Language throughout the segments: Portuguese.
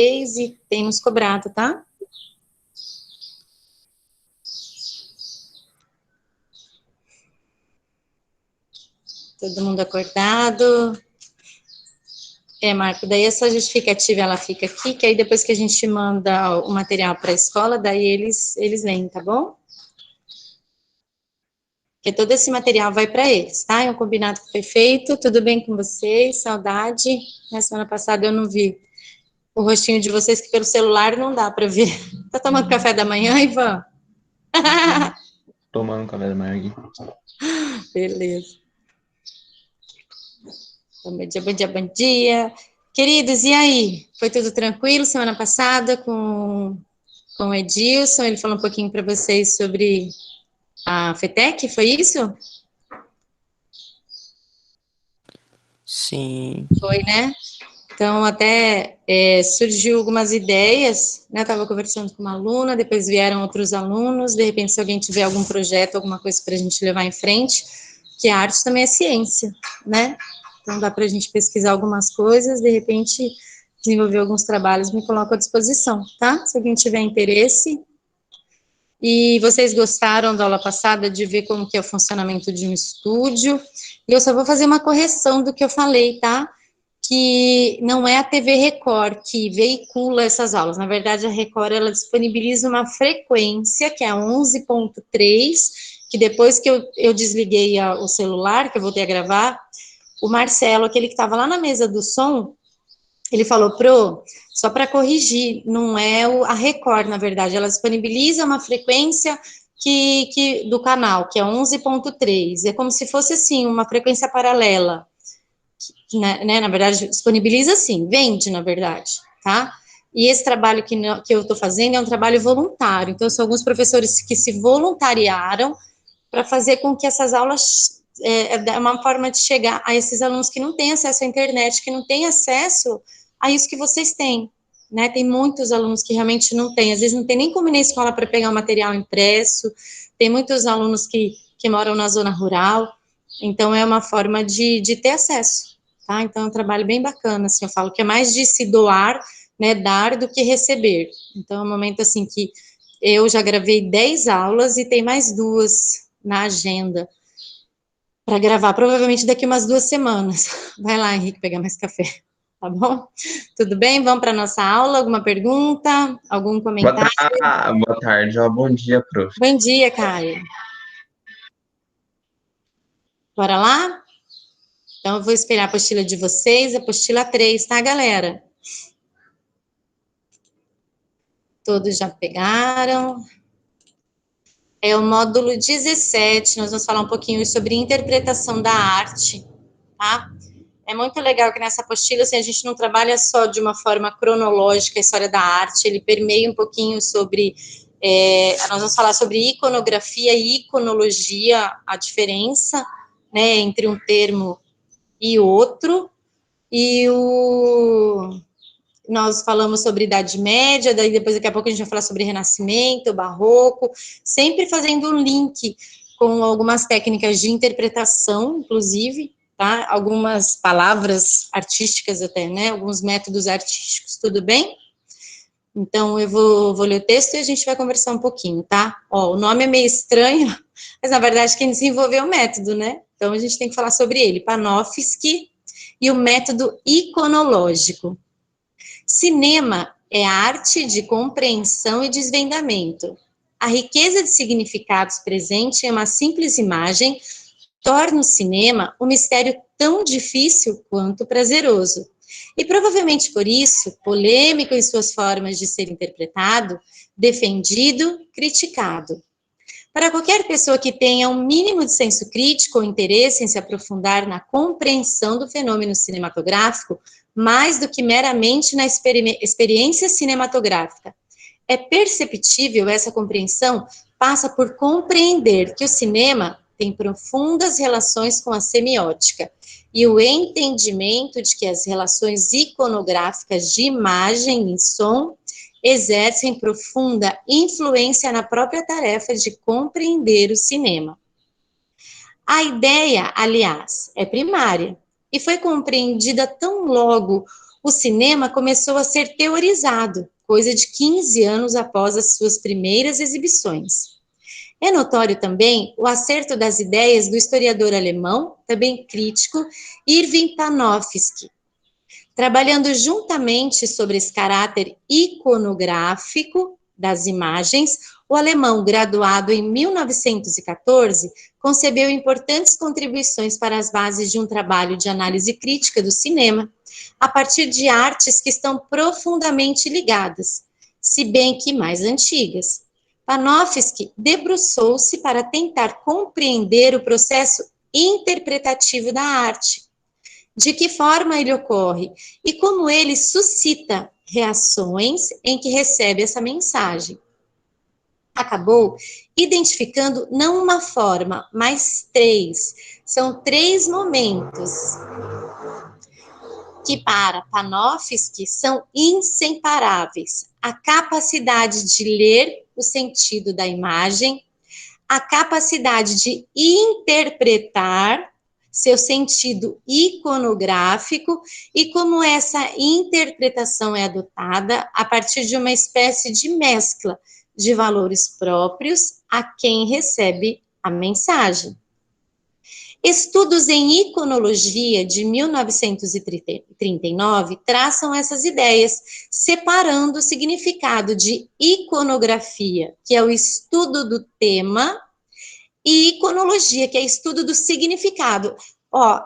e tem nos cobrado, tá? Todo mundo acordado. Marco, daí essa justificativa, ela fica aqui, que aí depois que a gente manda o material para a escola, daí eles leem, tá bom? Porque todo esse material vai para eles, tá? É um combinado que foi feito, tudo bem com vocês? Saudade. Na semana passada eu não vi o rostinho de vocês, que pelo celular não dá para ver. Tá tomando café da manhã, Ivan? Tomando um café da manhã aqui. Beleza. Então, bom dia, bom dia, bom dia. Queridos, e aí? Foi tudo tranquilo semana passada com o Edilson? Ele falou um pouquinho para vocês sobre a FETEC, foi isso? Sim. Foi, né? Então, até surgiu algumas ideias, né? Estava conversando com uma aluna, depois vieram outros alunos, de repente, se alguém tiver algum projeto, alguma coisa para a gente levar em frente, que a arte também é ciência, né? Então, dá para a gente pesquisar algumas coisas, de repente, desenvolver alguns trabalhos, me coloco à disposição, tá? Se alguém tiver interesse. E vocês gostaram da aula passada de ver como que é o funcionamento de um estúdio? E eu só vou fazer uma correção do que eu falei, tá? Que não é a TV Record que veicula essas aulas. Na verdade, a Record, ela disponibiliza uma frequência, que é a 11.3, que depois que eu desliguei o celular, que eu voltei a gravar, o Marcelo, aquele que estava lá na mesa do som, ele falou, só para corrigir, não é a Record, na verdade, ela disponibiliza uma frequência do canal, que é 11.3, é como se fosse, assim, uma frequência paralela, né, na verdade, disponibiliza sim, vende, na verdade, tá? E esse trabalho que eu estou fazendo é um trabalho voluntário, então são alguns professores que se voluntariaram para fazer com que essas aulas é uma forma de chegar a esses alunos que não têm acesso à internet, que não têm acesso a isso que vocês têm, né? Tem muitos alunos que realmente não têm, às vezes não tem nem como ir na escola para pegar o material impresso, tem muitos alunos que moram na zona rural, então é uma forma de ter acesso, tá? Então é um trabalho bem bacana, assim, eu falo que é mais de se doar, né, dar do que receber. Então é um momento, assim, que eu já gravei 10 aulas e tem mais 2 na agenda para gravar, provavelmente daqui umas 2 semanas. Vai lá, Henrique, pegar mais café, tá bom? Tudo bem? Vamos para a nossa aula? Alguma pergunta? Algum comentário? Boa tarde, ó, bom dia, prof. Bom dia, Caio. Bora lá? Então, eu vou esperar a apostila de vocês, apostila 3, tá, galera? Todos já pegaram? É o módulo 17, nós vamos falar um pouquinho sobre interpretação da arte, tá? É muito legal que nessa apostila, assim, a gente não trabalha só de uma forma cronológica a história da arte, ele permeia um pouquinho sobre, nós vamos falar sobre iconografia e iconologia, a diferença, né, entre um termo e outro, nós falamos sobre Idade Média, daí depois daqui a pouco a gente vai falar sobre Renascimento, Barroco, sempre fazendo um link com algumas técnicas de interpretação, inclusive, tá? Algumas palavras artísticas até, né? Alguns métodos artísticos, tudo bem? Então, eu vou ler o texto e a gente vai conversar um pouquinho, tá? Ó, o nome é meio estranho, mas na verdade quem desenvolveu o método, né? Então, a gente tem que falar sobre ele, Panofsky e o método iconológico. Cinema é arte de compreensão e desvendamento. A riqueza de significados presente em uma simples imagem torna o cinema um mistério tão difícil quanto prazeroso. E provavelmente por isso, polêmico em suas formas de ser interpretado, defendido, criticado. Para qualquer pessoa que tenha um mínimo de senso crítico ou interesse em se aprofundar na compreensão do fenômeno cinematográfico, mais do que meramente na experiência cinematográfica, é perceptível essa compreensão passa por compreender que o cinema tem profundas relações com a semiótica e o entendimento de que as relações iconográficas de imagem e som exercem profunda influência na própria tarefa de compreender o cinema. A ideia, aliás, é primária e foi compreendida tão logo o cinema começou a ser teorizado, coisa de 15 anos após as suas primeiras exibições. É notório também o acerto das ideias do historiador alemão, também crítico, Erwin Panofsky, trabalhando juntamente sobre esse caráter iconográfico das imagens. O alemão, graduado em 1914, concebeu importantes contribuições para as bases de um trabalho de análise crítica do cinema, a partir de artes que estão profundamente ligadas, se bem que mais antigas. Panofsky debruçou-se para tentar compreender o processo interpretativo da arte, de que forma ele ocorre e como ele suscita reações em que recebe essa mensagem. Acabou identificando não uma forma, mas três. São três momentos que para Panofsky são inseparáveis: a capacidade de ler o sentido da imagem, a capacidade de interpretar seu sentido iconográfico e como essa interpretação é adotada a partir de uma espécie de mescla de valores próprios a quem recebe a mensagem. Estudos em iconologia de 1939 traçam essas ideias, separando o significado de iconografia, que é o estudo do tema, e iconologia, que é estudo do significado. Ó,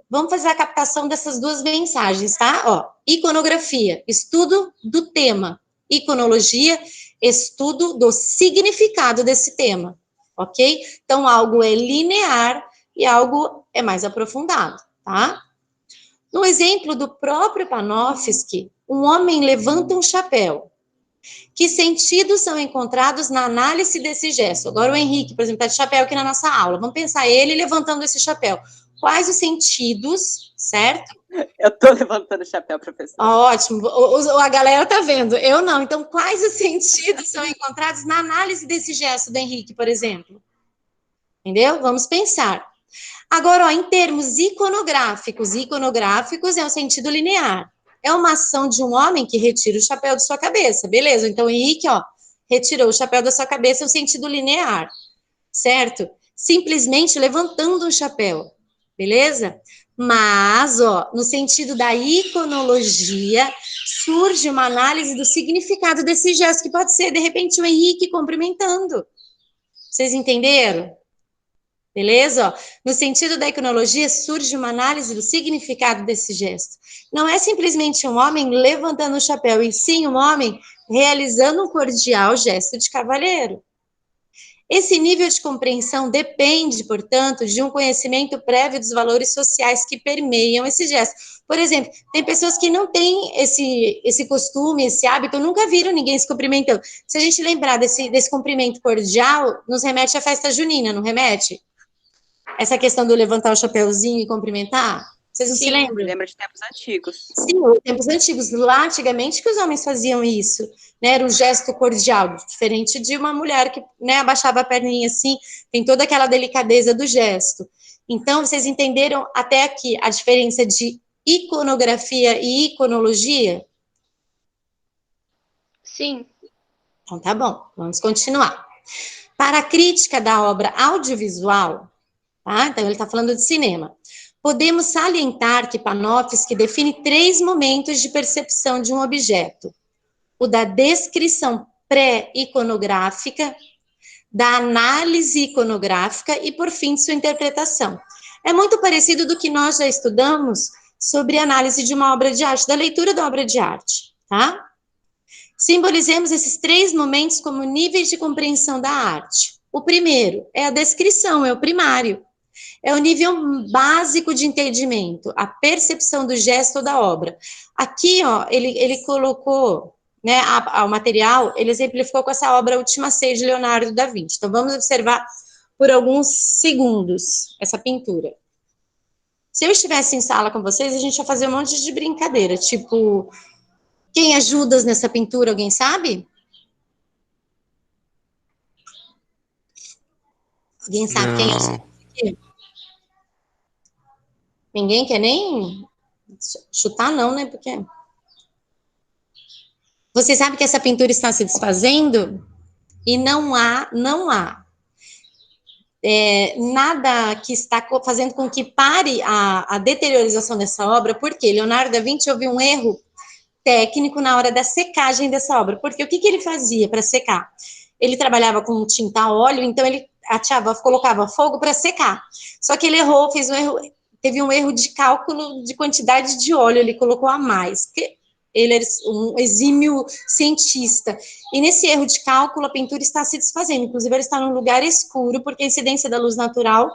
vamos fazer a captação dessas duas mensagens, tá? Ó, iconografia, estudo do tema. Iconologia, estudo do significado desse tema, ok? Então, algo é linear e algo é mais aprofundado, tá? No exemplo do próprio Panofsky, um homem levanta um chapéu. Que sentidos são encontrados na análise desse gesto? Agora o Henrique, por exemplo, está de chapéu aqui na nossa aula. Vamos pensar ele levantando esse chapéu. Quais os sentidos, certo? Eu estou levantando o chapéu, professor. Ótimo. A galera está vendo. Eu não. Então, quais os sentidos são encontrados na análise desse gesto do Henrique, por exemplo? Entendeu? Vamos pensar. Agora, ó, em termos iconográficos é o sentido linear. É uma ação de um homem que retira o chapéu de sua cabeça, beleza? Então, o Henrique, ó, retirou o chapéu da sua cabeça, é o sentido linear, certo? Simplesmente levantando o chapéu, beleza? Mas, ó, no sentido da iconologia, surge uma análise do significado desse gesto, que pode ser, de repente, o Henrique cumprimentando. Vocês entenderam? Beleza? Ó, no sentido da iconologia, surge uma análise do significado desse gesto. Não é simplesmente um homem levantando o chapéu, e sim um homem realizando um cordial gesto de cavalheiro. Esse nível de compreensão depende, portanto, de um conhecimento prévio dos valores sociais que permeiam esse gesto. Por exemplo, tem pessoas que não têm esse costume, esse hábito, nunca viram ninguém se cumprimentando. Se a gente lembrar desse cumprimento cordial, nos remete à festa junina, não remete? Essa questão do levantar o chapéuzinho e cumprimentar? Vocês não se lembram? Lembra de tempos antigos. Sim, tempos antigos. Lá, antigamente, que os homens faziam isso, né? Era um gesto cordial, diferente de uma mulher que, né, abaixava a perninha assim, tem toda aquela delicadeza do gesto. Então, vocês entenderam até aqui a diferença de iconografia e iconologia? Sim. Então, tá bom, vamos continuar. Para a crítica da obra audiovisual, tá? Então, ele está falando de cinema. Podemos salientar que Panofsky define três momentos de percepção de um objeto: o da descrição pré-iconográfica, da análise iconográfica e, por fim, de sua interpretação. É muito parecido do que nós já estudamos sobre a análise de uma obra de arte, da leitura da obra de arte, tá? Simbolizemos esses três momentos como níveis de compreensão da arte. O primeiro é a descrição, é o primário. É o nível básico de entendimento, a percepção do gesto ou da obra. Aqui, ó, ele colocou, né, o material, ele exemplificou com essa obra Última Ceia de Leonardo da Vinci. Então, vamos observar por alguns segundos essa pintura. Se eu estivesse em sala com vocês, a gente ia fazer um monte de brincadeira, tipo, quem é Judas nessa pintura, alguém sabe? Alguém sabe quem é Judas? Ninguém quer nem chutar, não, né? Porque Você sabe que essa pintura está se desfazendo? E não há nada que está fazendo com que pare a deteriorização dessa obra, porque Leonardo da Vinci houve um erro técnico na hora da secagem dessa obra, porque o que ele fazia para secar? Ele trabalhava com tinta a óleo, então ele colocava fogo para secar, só que ele errou, teve um erro de cálculo de quantidade de óleo, ele colocou a mais, porque ele era um exímio cientista, e nesse erro de cálculo a pintura está se desfazendo, inclusive ela está num lugar escuro, porque a incidência da luz natural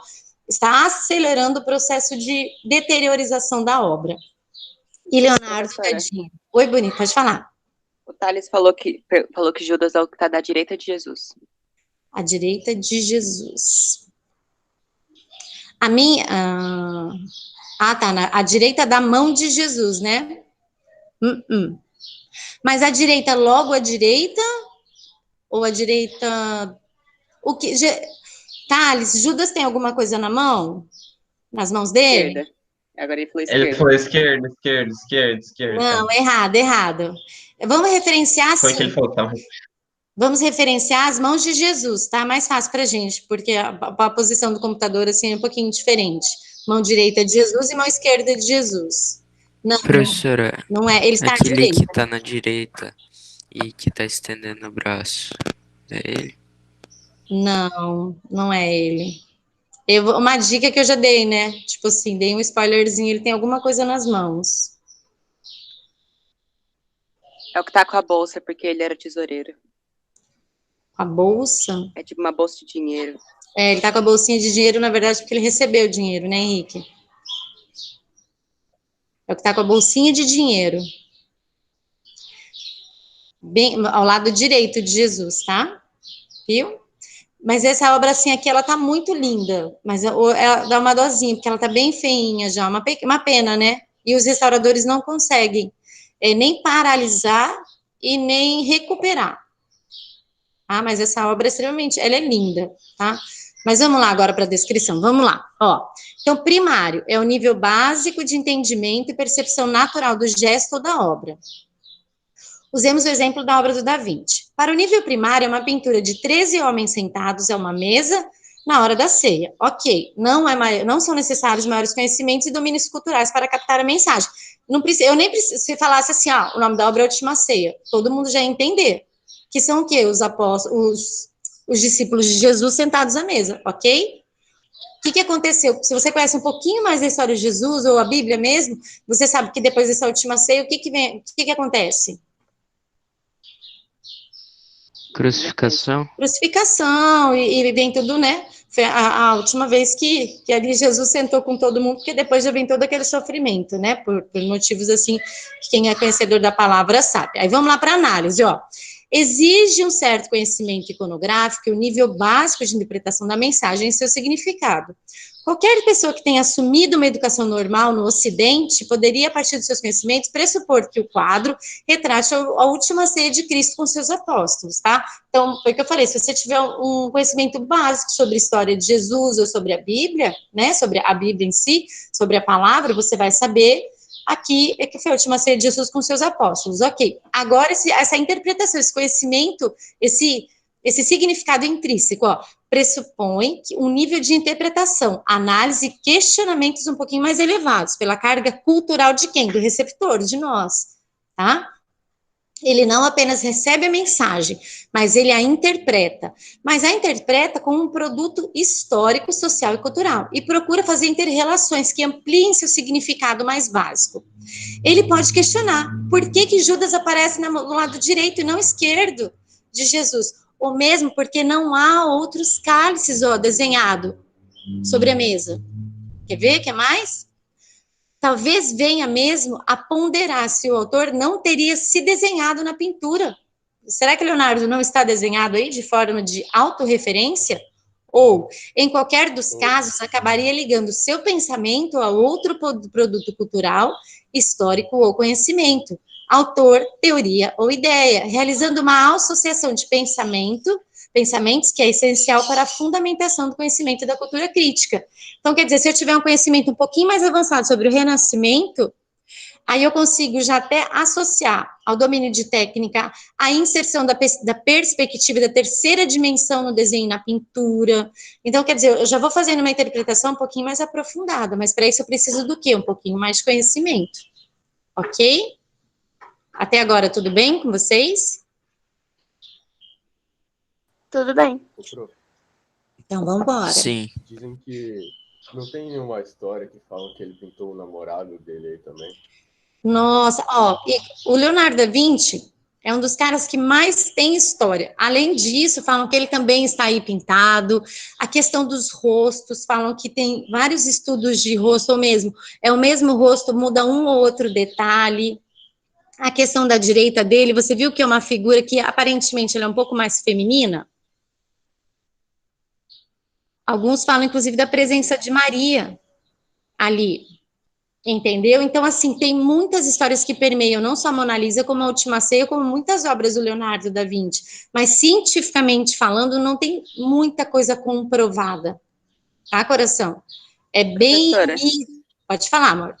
está acelerando o processo de deteriorização da obra. E Leonardo, tadinho. Oi, bonito, pode falar. O Thales falou que Judas é o que está da direita de Jesus. À direita de Jesus. A minha... tá, à direita da mão de Jesus, né? Mas a direita, logo à direita? Ou a direita... O que... Thales, Judas tem alguma coisa na mão? Nas mãos dele? Esquerda. Agora ele falou esquerda. Ele falou esquerda. Não, errado. Vamos referenciar assim. Foi o que ele falou, tá? Vamos referenciar as mãos de Jesus, tá? Mais fácil pra gente, porque a posição do computador, assim, é um pouquinho diferente. Mão direita de Jesus e mão esquerda de Jesus. Não, Professora, não é. Ele está à aquele direita. que tá na direita e que tá estendendo o braço, é ele? Não é ele. Uma dica que eu já dei, né? Tipo assim, dei um spoilerzinho, ele tem alguma coisa nas mãos. É o que tá com a bolsa, porque ele era tesoureiro. A bolsa? É tipo uma bolsa de dinheiro. Ele tá com a bolsinha de dinheiro, na verdade, porque ele recebeu o dinheiro, né, Henrique? É o que tá com a bolsinha de dinheiro. Bem ao lado direito de Jesus, tá? Viu? Mas essa obra, assim, aqui, ela tá muito linda. Mas ela dá uma dosinha, porque ela tá bem feinha já. Uma pena, né? E os restauradores não conseguem nem paralisar e nem recuperar. Ah, mas essa obra é extremamente... Ela é linda, tá? Mas vamos lá agora para a descrição. Vamos lá. Ó. Então, primário é o nível básico de entendimento e percepção natural do gesto ou da obra. Usemos o exemplo da obra do Da Vinci. Para o nível primário, é uma pintura de 13 homens sentados a uma mesa na hora da ceia. Ok, não são necessários maiores conhecimentos e domínios culturais para captar a mensagem. Eu nem preciso, se falasse assim, o nome da obra é a Última Ceia, todo mundo já ia entender. Que são o quê? Os apóstolos, os discípulos de Jesus sentados à mesa, ok? O que aconteceu? Se você conhece um pouquinho mais da história de Jesus, ou a Bíblia mesmo, você sabe que depois dessa última ceia, o que acontece? Crucificação? Crucificação, e vem tudo, né? Foi a última vez que ali Jesus sentou com todo mundo, porque depois já vem todo aquele sofrimento, né? Por motivos assim, que quem é conhecedor da palavra sabe. Aí vamos lá para a análise, ó. Exige um certo conhecimento iconográfico e o nível básico de interpretação da mensagem e seu significado. Qualquer pessoa que tenha assumido uma educação normal no Ocidente poderia, a partir dos seus conhecimentos, pressupor que o quadro retrate a última ceia de Cristo com seus apóstolos, tá? Então, foi o que eu falei, se você tiver um conhecimento básico sobre a história de Jesus ou sobre a Bíblia, né, sobre a Bíblia em si, sobre a palavra, você vai saber aqui que foi a última ceia de Jesus com seus apóstolos, ok. Agora, essa interpretação, esse conhecimento, esse significado intrínseco, ó, pressupõe um nível de interpretação, análise e questionamentos um pouquinho mais elevados, pela carga cultural de quem? Do receptor, de nós, tá? Ele não apenas recebe a mensagem, mas ele a interpreta. Mas a interpreta como um produto histórico, social e cultural. E procura fazer interrelações que ampliem seu significado mais básico. Ele pode questionar por que Judas aparece no lado direito e não esquerdo de Jesus. Ou mesmo porque não há outros cálices desenhado sobre a mesa. Quer ver? Quer mais? Talvez venha mesmo a ponderar se o autor não teria se desenhado na pintura. Será que Leonardo não está desenhado aí de forma de autorreferência? Ou, em qualquer dos casos, acabaria ligando seu pensamento a outro produto cultural, histórico ou conhecimento, autor, teoria ou ideia, realizando uma associação de pensamentos que é essencial para a fundamentação do conhecimento da cultura crítica. Então, quer dizer, se eu tiver um conhecimento um pouquinho mais avançado sobre o Renascimento, Aí eu consigo já até associar ao domínio de técnica a inserção da perspectiva da terceira dimensão no desenho e na pintura. Então, quer dizer, eu já vou fazendo uma interpretação um pouquinho mais aprofundada, mas para isso eu preciso do quê? Um pouquinho mais de conhecimento. Ok? Até agora, tudo bem com vocês? Tudo bem. Então, vamos embora. Sim. Dizem que não tem nenhuma história que falam que ele pintou o namorado dele aí também. Nossa, ó, e o Leonardo da Vinci é um dos caras que mais tem história. Além disso, falam que ele também está aí pintado. A questão dos rostos, falam que tem vários estudos de rosto, ou mesmo, é o mesmo rosto, muda um ou outro detalhe. A questão da direita dele, você viu que é uma figura que aparentemente ela é um pouco mais feminina? Alguns falam, inclusive, da presença de Maria ali. Entendeu? Então, assim, tem muitas histórias que permeiam não só a Mona Lisa, como a Última Ceia, como muitas obras do Leonardo da Vinci. Mas, cientificamente falando, não tem muita coisa comprovada. Tá, coração? É bem... Professora, Pode falar, amor.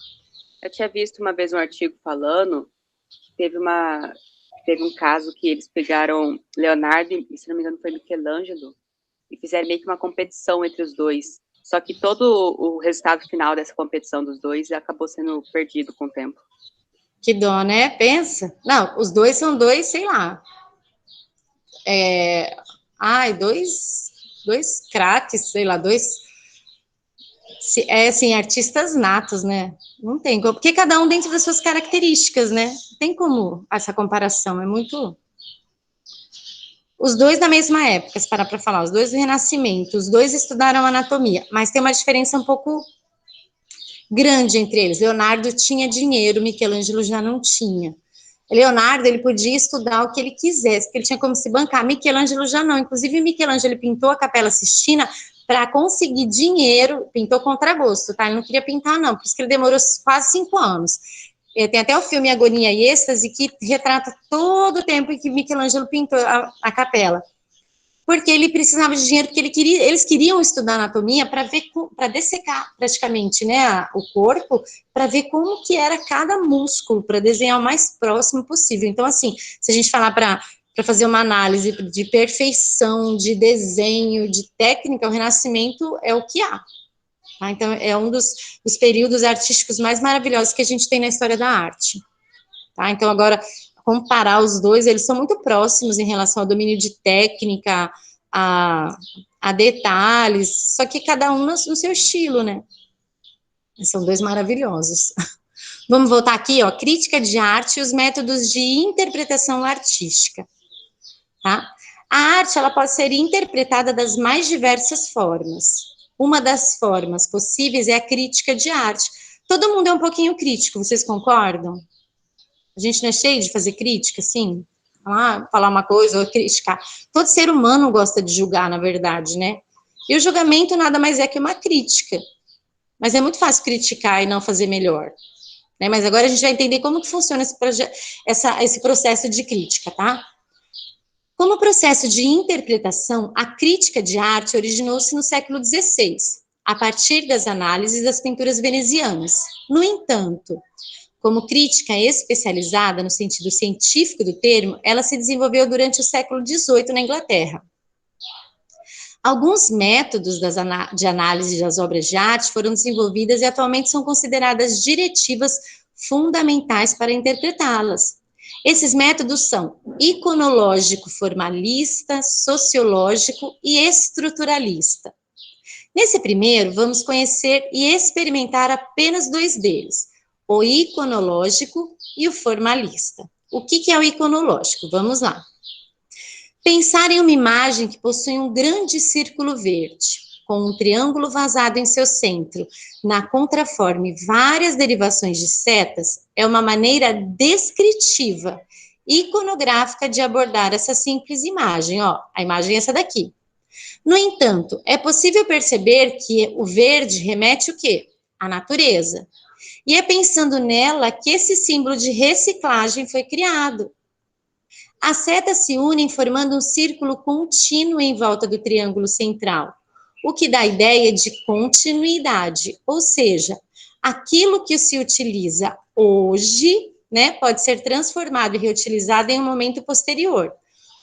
eu tinha visto uma vez um artigo falando que teve um caso que eles pegaram Leonardo e, se não me engano, foi Michelangelo, e fizeram meio que uma competição entre os dois. Só que todo o resultado final dessa competição dos dois acabou sendo perdido com o tempo. Que dó, né? Pensa. Não, os dois são dois, sei lá. Dois craques, sei lá, assim, artistas natos, né? Não tem como, porque cada um dentro das suas características, né? Não tem como essa comparação, é muito... Os dois da mesma época, se parar para falar, os dois do Renascimento, os dois estudaram anatomia, mas tem uma diferença um pouco grande entre eles. Leonardo tinha dinheiro, Michelangelo já não tinha. Leonardo, ele podia estudar o que ele quisesse, porque ele tinha como se bancar. Michelangelo já não. Inclusive, Michelangelo ele pintou a Capela Sistina para conseguir dinheiro, pintou contra gosto, tá? Ele não queria pintar, não, por isso que ele demorou quase 5 anos. Tem até o filme Agonia e Êxtase, que retrata todo o tempo em que Michelangelo pintou a capela. Porque ele precisava de dinheiro, porque eles queriam estudar anatomia para dessecar praticamente, né, o corpo, para ver como que era cada músculo, para desenhar o mais próximo possível. Então, assim, se a gente falar para fazer uma análise de perfeição, de desenho, de técnica, o Renascimento é o que há. Tá? Então, é um dos períodos artísticos mais maravilhosos que a gente tem na história da arte. Tá? Então, agora, comparar os dois, eles são muito próximos em relação ao domínio de técnica, a detalhes, só que cada um no seu estilo, né? São dois maravilhosos. Vamos voltar aqui, ó, crítica de arte e os métodos de interpretação artística. Tá? A arte, ela pode ser interpretada das mais diversas formas. Uma das formas possíveis é a crítica de arte. Todo mundo é um pouquinho crítico, vocês concordam? A gente não é cheio de fazer crítica, assim? Falar uma coisa ou criticar. Todo ser humano gosta de julgar, na verdade, né? E o julgamento nada mais é que uma crítica. Mas é muito fácil criticar e não fazer melhor. Né? Mas agora a gente vai entender como que funciona esse processo de crítica, tá? Como processo de interpretação, a crítica de arte originou-se no século XVI, a partir das análises das pinturas venezianas. No entanto, como crítica especializada no sentido científico do termo, ela se desenvolveu durante o século XVIII na Inglaterra. Alguns métodos de análise das obras de arte foram desenvolvidas e atualmente são consideradas diretivas fundamentais para interpretá-las. Esses métodos são iconológico formalista, sociológico e estruturalista. Nesse primeiro, vamos conhecer e experimentar apenas 2 deles, o iconológico e o formalista. O que é o iconológico? Vamos lá. Pensar em uma imagem que possui um grande círculo verde, com um triângulo vazado em seu centro, na contraforme várias derivações de setas, é uma maneira descritiva, iconográfica de abordar essa simples imagem. Ó, a imagem é essa daqui. No entanto, é possível perceber que o verde remete o quê? À natureza. E é pensando nela que esse símbolo de reciclagem foi criado. As setas se unem formando um círculo contínuo em volta do triângulo central, o que dá a ideia de continuidade, ou seja, aquilo que se utiliza hoje, né, pode ser transformado e reutilizado em um momento posterior.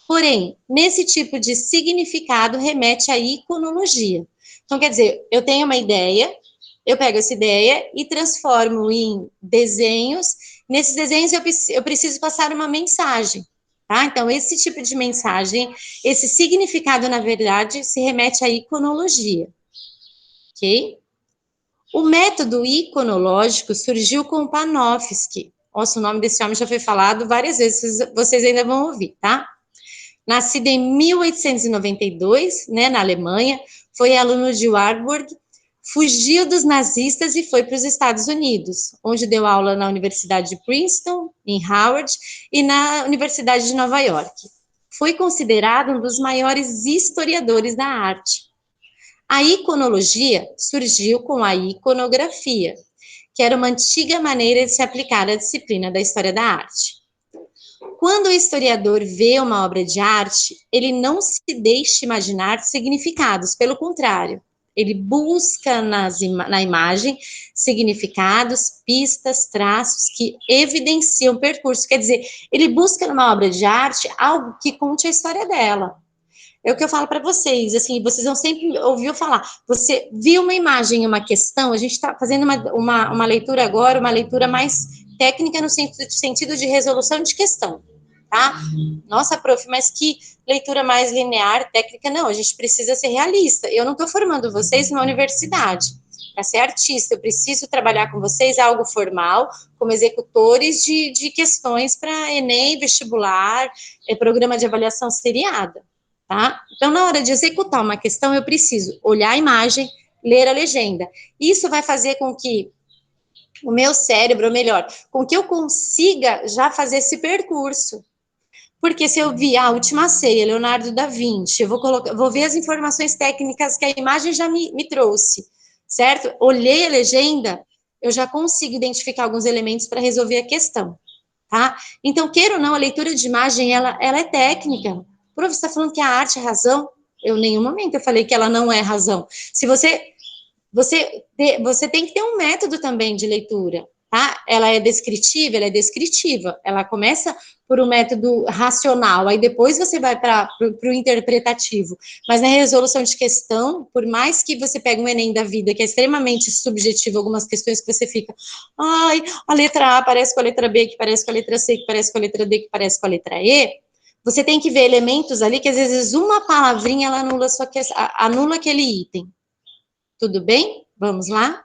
Porém, nesse tipo de significado remete à iconologia. Então, quer dizer, eu tenho uma ideia, eu pego essa ideia e transformo em desenhos. Nesses desenhos eu preciso passar uma mensagem, tá? Então, esse tipo de mensagem, esse significado, na verdade, se remete à iconologia, ok? O método iconológico surgiu com Panofsky. Nossa, o nome desse homem já foi falado várias vezes, vocês ainda vão ouvir, tá? Nascido em 1892, né, na Alemanha, foi aluno de Warburg, fugiu dos nazistas e foi para os Estados Unidos, onde deu aula na Universidade de Princeton, em Howard, e na Universidade de Nova York. Foi considerado um dos maiores historiadores da arte. A iconologia surgiu com a iconografia, que era uma antiga maneira de se aplicar à disciplina da história da arte. Quando o historiador vê uma obra de arte, ele não se deixa imaginar significados, pelo contrário, ele busca na imagem significados, pistas, traços que evidenciam o percurso. Quer dizer, ele busca numa obra de arte algo que conte a história dela. É o que eu falo para vocês, assim, vocês vão sempre ouvir falar, você viu uma imagem, uma questão, a gente está fazendo uma leitura agora, uma leitura mais técnica no sentido de resolução de questão, tá? Nossa, prof, mas que leitura mais linear, técnica, não, a gente precisa ser realista. Eu não estou formando vocês numa universidade para ser artista, eu preciso trabalhar com vocês algo formal, como executores de questões para Enem, vestibular, programa de avaliação seriada. Tá? Então, na hora de executar uma questão, eu preciso olhar a imagem, ler a legenda. Isso vai fazer com que o meu cérebro, ou melhor, com que eu consiga já fazer esse percurso. Porque se eu vi a Última Ceia, Leonardo da Vinci, eu vou ver as informações técnicas que a imagem já me trouxe, certo? Olhei a legenda, eu já consigo identificar alguns elementos para resolver a questão, tá? Então, queira ou não, a leitura de imagem, ela é técnica. Prof, você está falando que a arte é razão? Eu, em nenhum momento, eu falei que ela não é razão. Se você tem que ter um método também de leitura, tá? Ela é descritiva, ela é descritiva. Ela começa por um método racional, aí depois você vai para o interpretativo. Mas na resolução de questão, por mais que você pegue um Enem da vida, que é extremamente subjetivo, algumas questões que você fica, ai, a letra A parece com a letra B, que parece com a letra C, que parece com a letra D, que parece com a letra E, você tem que ver elementos ali que, às vezes, uma palavrinha, ela anula aquele item. Tudo bem? Vamos lá?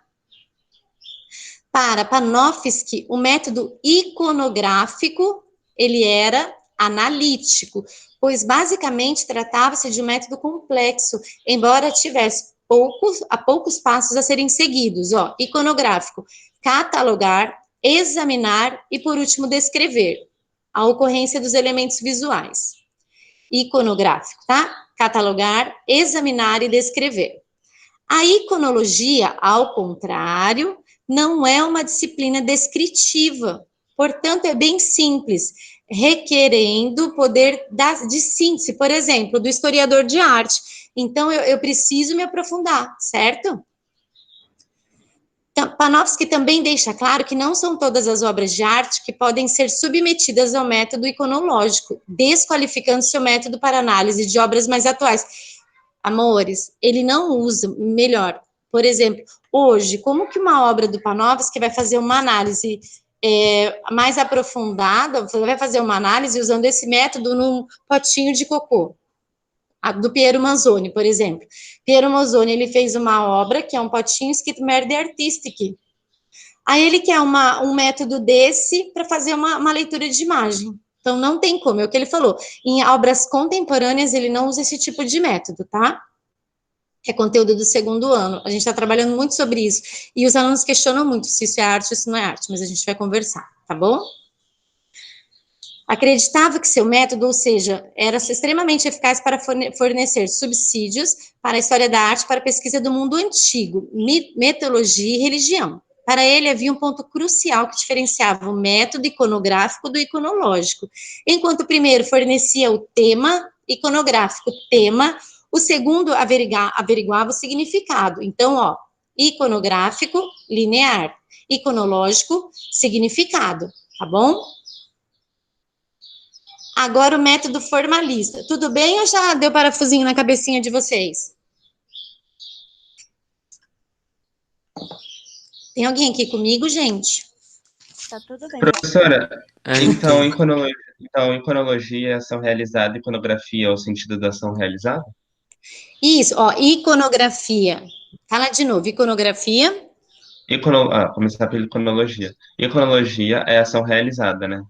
Para Panofsky, o método iconográfico, ele era analítico, pois, basicamente, tratava-se de um método complexo, embora tivesse poucos passos a serem seguidos. Ó, iconográfico, catalogar, examinar e, por último, descrever a ocorrência dos elementos visuais. Iconográfico, tá? Catalogar, examinar e descrever. A iconologia, ao contrário, não é uma disciplina descritiva, portanto, é bem simples, requerendo poder de síntese, por exemplo, do historiador de arte. Então, eu preciso me aprofundar, certo? Panofsky também deixa claro que não são todas as obras de arte que podem ser submetidas ao método iconológico, desqualificando seu método para análise de obras mais atuais. Amores, ele não usa, melhor, por exemplo, hoje, como que uma obra do Panofsky vai fazer uma análise mais aprofundada, vai fazer uma análise usando esse método num potinho de cocô? Do Piero Manzoni, por exemplo. Piero Manzoni, ele fez uma obra que é um potinho escrito Merde Artistic. Aí ele quer um método desse para fazer uma leitura de imagem. Então, não tem como, é o que ele falou. Em obras contemporâneas, ele não usa esse tipo de método, tá? É conteúdo do segundo ano. A gente está trabalhando muito sobre isso. E os alunos questionam muito se isso é arte ou se não é arte, mas a gente vai conversar, tá bom? Acreditava que seu método, ou seja, era extremamente eficaz para fornecer subsídios para a história da arte, para a pesquisa do mundo antigo, mitologia e religião. Para ele, havia um ponto crucial que diferenciava o método iconográfico do iconológico. Enquanto o primeiro fornecia o tema iconográfico, o segundo averiguava o significado. Então, ó, iconográfico, linear, iconológico, significado, tá bom? Agora o método formalista. Tudo bem ou já deu parafusinho na cabecinha de vocês? Tem alguém aqui comigo, gente? Tá tudo bem. Professora, então, Então, iconologia é ação realizada, iconografia é o sentido da ação realizada? Isso, ó, iconografia. Fala de novo, iconografia. Começar pela iconologia. Iconologia é ação realizada, né?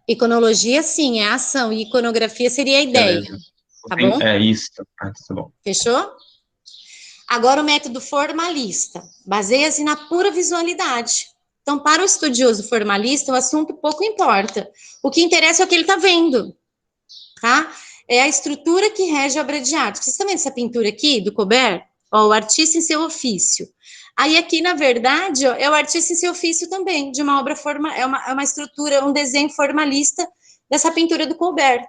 Iconologia, sim, é a ação, e iconografia seria a ideia, Beleza. tá bom? É isso. Ah, tá bom. Fechou? Agora o método formalista, baseia-se na pura visualidade. Então, para o estudioso formalista, o assunto pouco importa. O que interessa é o que ele está vendo, tá? É a estrutura que rege a obra de arte. Vocês estão vendo essa pintura aqui, do Colbert? Ó, o artista em seu ofício. Aí aqui, na verdade, ó, é o artista em seu ofício também, de uma obra é uma estrutura, um desenho formalista dessa pintura do Colbert.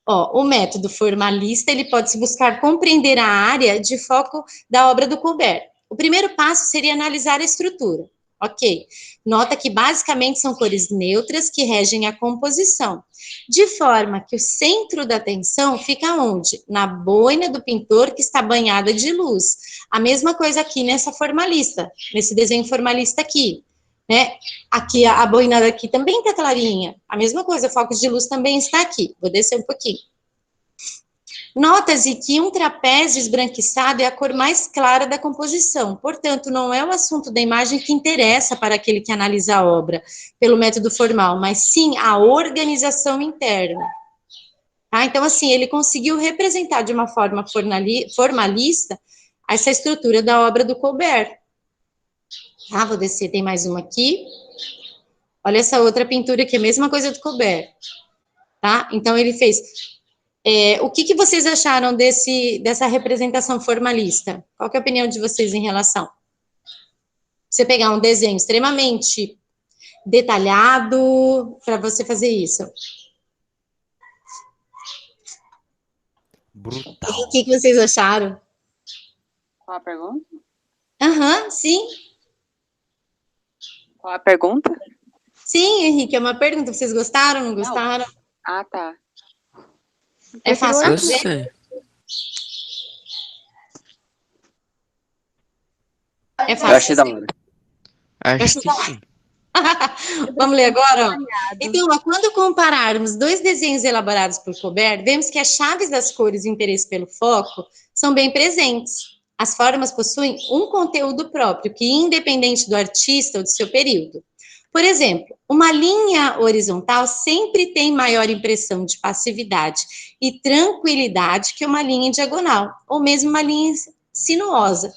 Ó, o método formalista, ele pode se buscar compreender a área de foco da obra do Colbert. O primeiro passo seria analisar a estrutura. Ok. Nota que basicamente são cores neutras que regem a composição, de forma que o centro da atenção fica onde? Na boina do pintor que está banhada de luz. A mesma coisa aqui nessa formalista, nesse desenho formalista aqui, né? Aqui, a boina daqui também está clarinha. A mesma coisa, o foco de luz também está aqui. Vou descer um pouquinho. Nota-se que um trapézio esbranquiçado é a cor mais clara da composição, portanto, não é o assunto da imagem que interessa para aquele que analisa a obra pelo método formal, mas sim a organização interna. Tá? Então, assim, ele conseguiu representar de uma forma formalista essa estrutura da obra do Colbert. Tá, vou descer, tem mais uma aqui. Olha essa outra pintura aqui, a mesma coisa do Colbert. Tá? Então, ele fez... o que vocês acharam dessa representação formalista? Qual que é a opinião de vocês em relação? Você pegar um desenho extremamente detalhado para você fazer isso. Brutal. O que vocês acharam? Qual a pergunta? Aham, sim. Qual a pergunta? Sim, Henrique, é uma pergunta. Vocês gostaram, não gostaram? Ah, tá. É fácil eu fazer? sei. É Eu fácil achei da fazer? hora. Acho que sim. Vamos ler agora? Ó. Então, ó, quando compararmos dois desenhos elaborados por Colbert, vemos que as chaves das cores e o interesse pelo foco são bem presentes. As formas possuem um conteúdo próprio, que independente do artista ou do seu período. Por exemplo, uma linha horizontal sempre tem maior impressão de passividade e tranquilidade que uma linha em diagonal, ou mesmo uma linha sinuosa.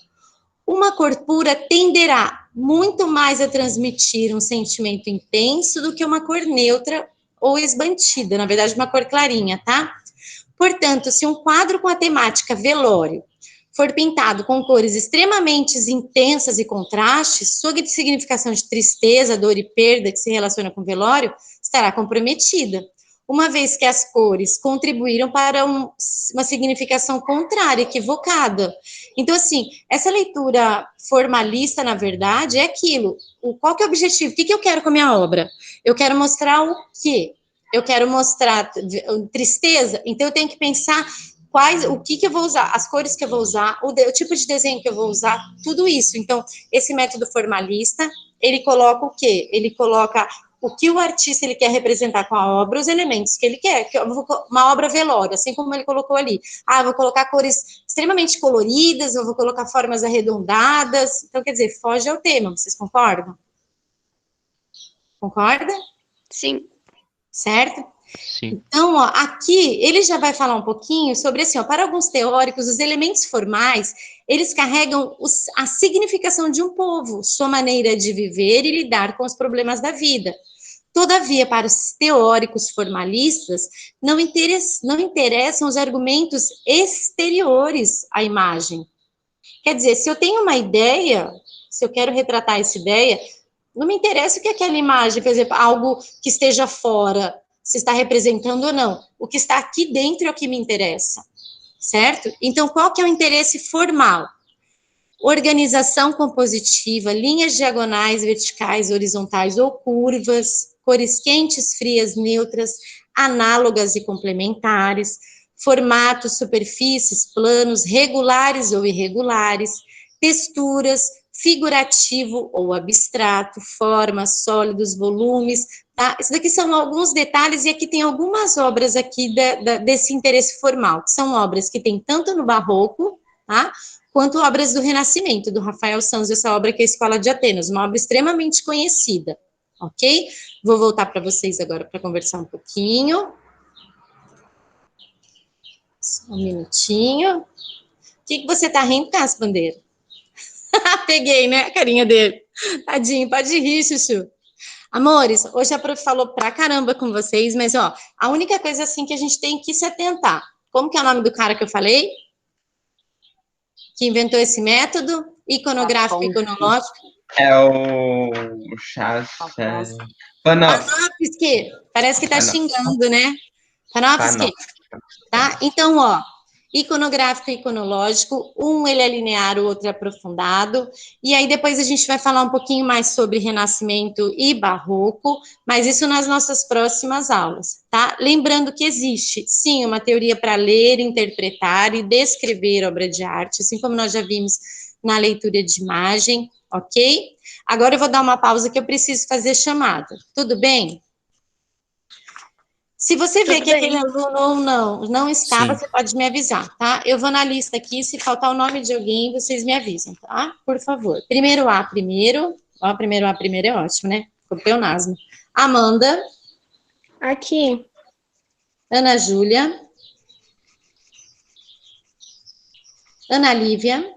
Uma cor pura tenderá muito mais a transmitir um sentimento intenso do que uma cor neutra ou esbandida, na verdade, uma cor clarinha, tá? Portanto, se um quadro com a temática velório for pintado com cores extremamente intensas e contrastes, sua significação de tristeza, dor e perda que se relaciona com velório estará comprometida, uma vez que as cores contribuíram para uma significação contrária, equivocada. Então, assim, essa leitura formalista, na verdade, é aquilo. Qual que é o objetivo? O que eu quero com a minha obra? Eu quero mostrar o quê? Eu quero mostrar tristeza, então eu tenho que pensar o que eu vou usar, as cores que eu vou usar, o tipo de desenho que eu vou usar, tudo isso. Então, esse método formalista, ele coloca o quê? Ele coloca o que o artista ele quer representar com a obra, os elementos que ele quer, uma obra velório, assim como ele colocou ali. Ah, eu vou colocar cores extremamente coloridas, eu vou colocar formas arredondadas. Então, quer dizer, foge ao tema, vocês concordam? Concorda? Sim. Certo? Sim. Então, ó, aqui ele já vai falar um pouquinho sobre, assim, ó, para alguns teóricos, os elementos formais, eles carregam a significação de um povo, sua maneira de viver e lidar com os problemas da vida. Todavia, para os teóricos formalistas, não interessam os argumentos exteriores à imagem. Quer dizer, se eu tenho uma ideia, se eu quero retratar essa ideia, não me interessa o que aquela imagem, por exemplo, algo que esteja fora, se está representando ou não. O que está aqui dentro é o que me interessa, certo? Então, qual que é o interesse formal? organização compositiva, linhas diagonais, verticais, horizontais ou curvas, cores quentes, frias, neutras, análogas e complementares, formatos, superfícies, planos, regulares ou irregulares, texturas, figurativo ou abstrato, formas, sólidos, volumes, tá? Isso daqui são alguns detalhes, e aqui tem algumas obras aqui desse interesse formal, que são obras que tem tanto no Barroco, tá? Quanto obras do Renascimento, do Rafael Sanzio, essa obra que é a Escola de Atenas, uma obra extremamente conhecida, ok? Vou voltar para vocês agora para conversar um pouquinho. Só um minutinho. O que você tá rindo, Cássio Bandeira? Peguei, né, a carinha dele. Tadinho, pode rir, Chuchu. Amores, hoje a prof falou pra caramba com vocês, mas, ó, a única coisa, assim, que a gente tem que se atentar. Como que é o nome do cara que eu falei? Que inventou esse método iconográfico e iconológico? É o Panofsky. Parece que tá xingando, né? Panofsky. Tá? Então, ó, iconográfico e iconológico, um ele é linear, o outro é aprofundado, e aí depois a gente vai falar um pouquinho mais sobre Renascimento e Barroco, mas isso nas nossas próximas aulas, tá? Lembrando que existe, sim, uma teoria para ler, interpretar e descrever obra de arte, assim como nós já vimos na leitura de imagem, ok? Agora eu vou dar uma pausa que eu preciso fazer chamada, tudo bem? Se você vê que aquele aluno ou não está, Sim. você pode me avisar, tá? Eu vou na lista aqui, se faltar o nome de alguém, vocês me avisam, tá? Por favor. Primeiro A, primeiro. Ó, primeiro A, primeiro é ótimo, né? Ficou pleonasmo. Amanda. Aqui. Ana Júlia. Ana Lívia.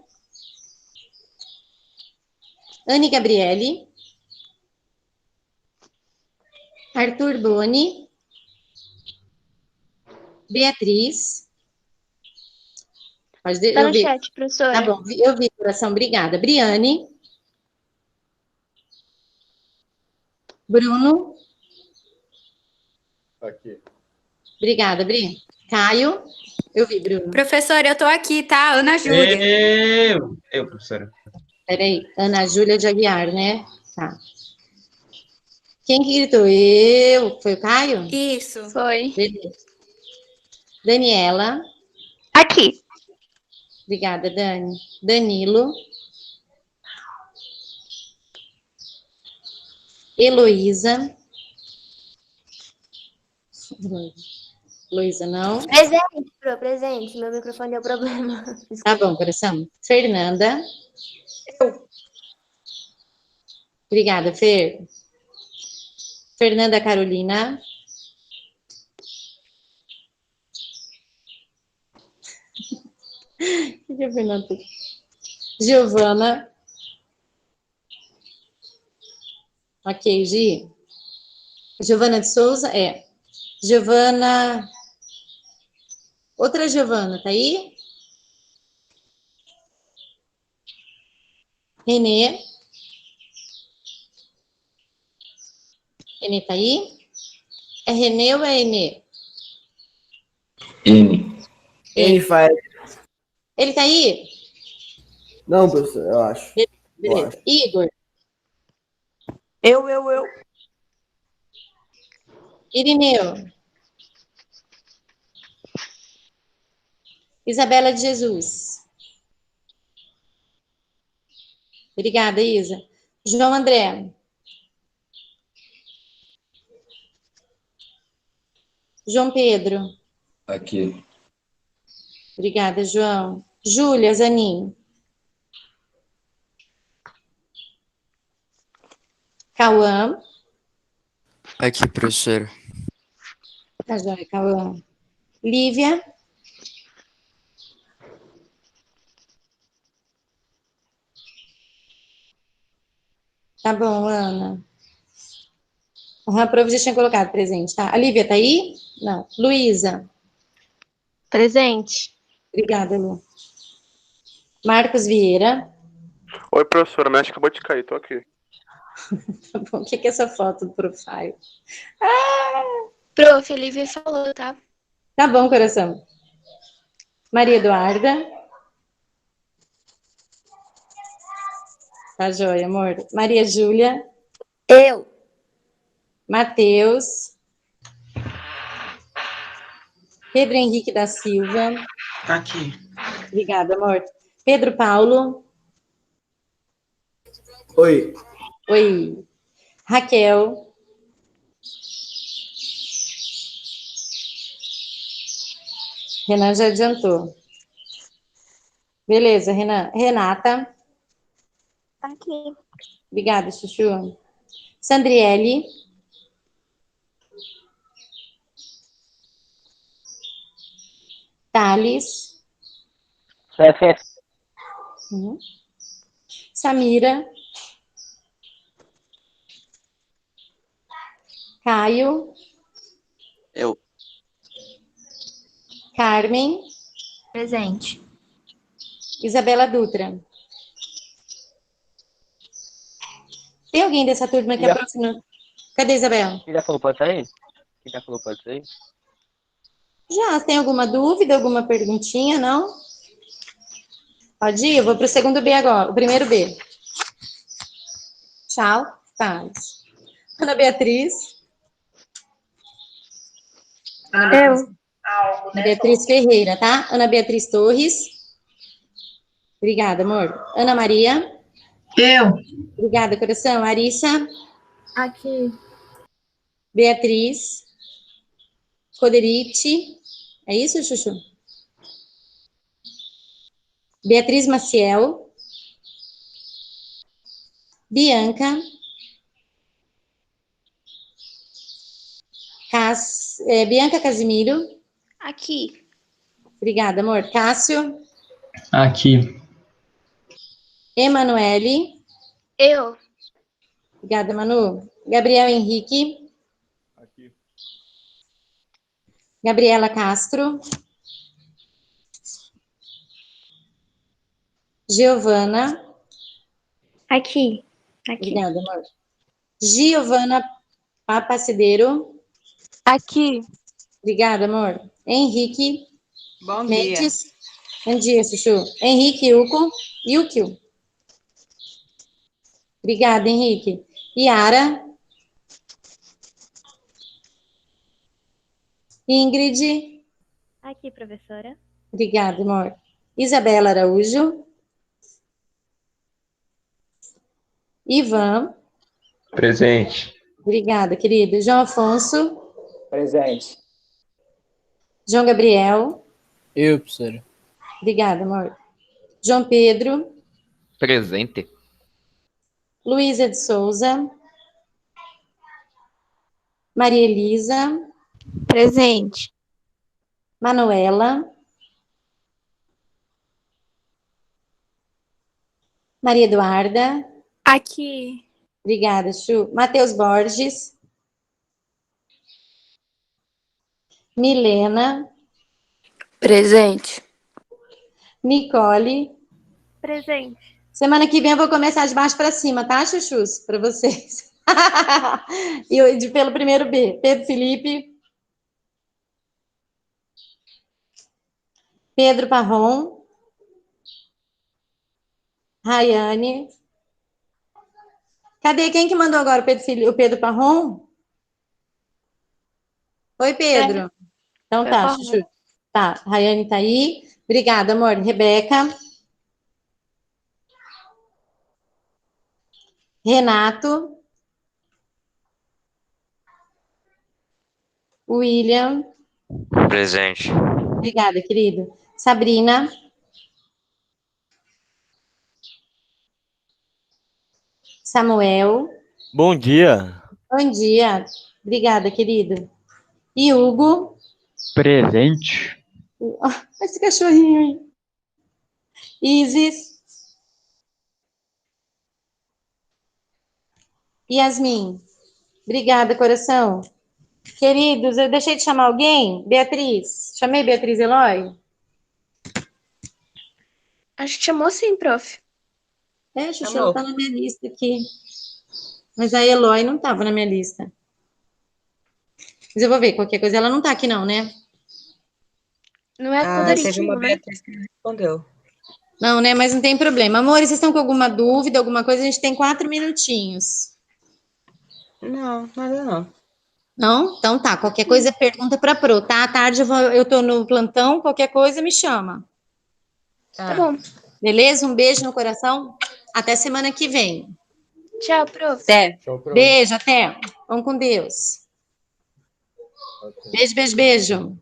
Anne Gabriele. Arthur Boni. Beatriz. Pode Tá eu no vi. chat, professora. Tá bom, eu vi, coração, obrigada. Briane. Bruno. Aqui. Obrigada, Bri. Caio. Eu vi, Bruno. Professora, eu tô aqui, tá? Ana Júlia. Professora. Peraí, Ana Júlia de Aguiar, né? Tá. Quem que gritou? Eu. Foi o Caio? Isso. Foi. Beleza. Daniela. Aqui. Obrigada, Dani. Danilo. Heloísa. Heloísa, não. Presente, presente. Meu microfone deu problema. Tá bom, coração. Fernanda. Obrigada, Fer. Fernanda Carolina. O que é Fernanda? Giovana. Ok, Gi. Giovana de Souza, é. Giovana. Outra Giovana, tá aí? Renê. Renê tá aí? É Renê ou é Enê? Ele faz. Ele tá aí? Não, professor, eu acho. Beleza. Igor. Eu. Irineu. Isabela de Jesus. Obrigada, Isa. João André. João Pedro. Aqui. Obrigada, João. Júlia Zanin. Cauã. Aqui, professora. Tá joia, Cauã. Lívia. Tá bom, Ana. A prof já tinha colocado presente, tá? A Lívia tá aí? Não. Luísa. Presente. Obrigada, Lu. Marcos Vieira. Oi, professora, mas acabou de cair, tô aqui. Tá bom, o que é essa foto do profile? Prof, a Lívia falou, tá? Tá bom, coração. Maria Eduarda. Tá joia, amor. Maria Júlia. Eu. Matheus. Pedro Henrique da Silva. Tá aqui. Obrigada, amor. Pedro Paulo. Oi. Oi. Raquel. Renan já adiantou. Beleza, Renan. Renata. Aqui. Obrigada, Chuchu. Sandriele. Thales. Samira. Caio. Eu. Carmen. Presente. Isabela Dutra. Tem alguém dessa turma que aproxima? Cadê Isabela? Quem já falou pode sair? Quem já falou pode sair? Já, tem alguma dúvida, alguma perguntinha, não? Pode ir, eu vou para o segundo B agora, o primeiro B. Tchau, Thales. Ana Beatriz. Eu. Ana Beatriz Ferreira, tá? Ana Beatriz Torres. Obrigada, amor. Ana Maria. Eu. Obrigada, coração. Arissa. Aqui. Beatriz. Coderite. É isso, Chuchu? Beatriz Maciel. Bianca. Bianca Casimiro. Aqui. Obrigada, amor. Cássio. Aqui. Emanuele. Eu. Obrigada, Manu. Gabriel Henrique. Aqui. Gabriela Castro. Giovana. Aqui. Obrigada, amor. Giovana Papacideiro. Aqui. Obrigada, amor. Henrique Bom dia. Mendes. Bom dia, Chuchu. Henrique Yukio. Obrigada, Henrique. Yara. Ingrid. Aqui, professora. Obrigada, amor. Isabela Araújo. Ivan. Presente. Obrigada, querido. João Afonso. Presente. João Gabriel. Eu, professora. Obrigada, amor. João Pedro. Presente. Luísa de Souza. Maria Elisa. Presente. Manuela. Maria Eduarda. Aqui. Obrigada, Chu. Matheus Borges. Milena. Presente. Nicole. Presente. Semana que vem eu vou começar de baixo para cima, tá, Chuchus? Para vocês. Pelo primeiro B. Pedro Felipe. Pedro Parron. Rayane. Cadê? Quem que mandou agora o Pedro Parron? Oi, Pedro. Então tá, Chuchu. Tá, Rayane tá aí. Obrigada, amor. Rebeca. Renato. William. Presente. Obrigada, querido. Sabrina. Samuel. Bom dia. Bom dia. Obrigada, querido. E Hugo. Presente. Esse cachorrinho aí. Isis. Yasmin. Obrigada, coração. Queridos, eu deixei de chamar alguém? Beatriz. Chamei Beatriz Eloy? Acho que chamou sim, prof. Xuxa, ela tá na minha lista aqui. Mas a Eloy não estava na minha lista. Mas eu vou ver, qualquer coisa. Ela não tá aqui não, né? Não é a Coderite, Teve uma não, né? Beatriz que não respondeu. Não, né? Mas não tem problema. Amores, vocês estão com alguma dúvida, alguma coisa? A gente tem 4 minutinhos. Não, nada não. Não? Então tá. Qualquer coisa, pergunta pra Pro, tá? À tarde eu tô no plantão, qualquer coisa me chama. Tá bom. Beleza? Um beijo no coração. Até semana que vem. Tchau, prof. Até. Tchau, prof. Beijo, até. Vamos com Deus. Até. Beijo, beijo, beijo.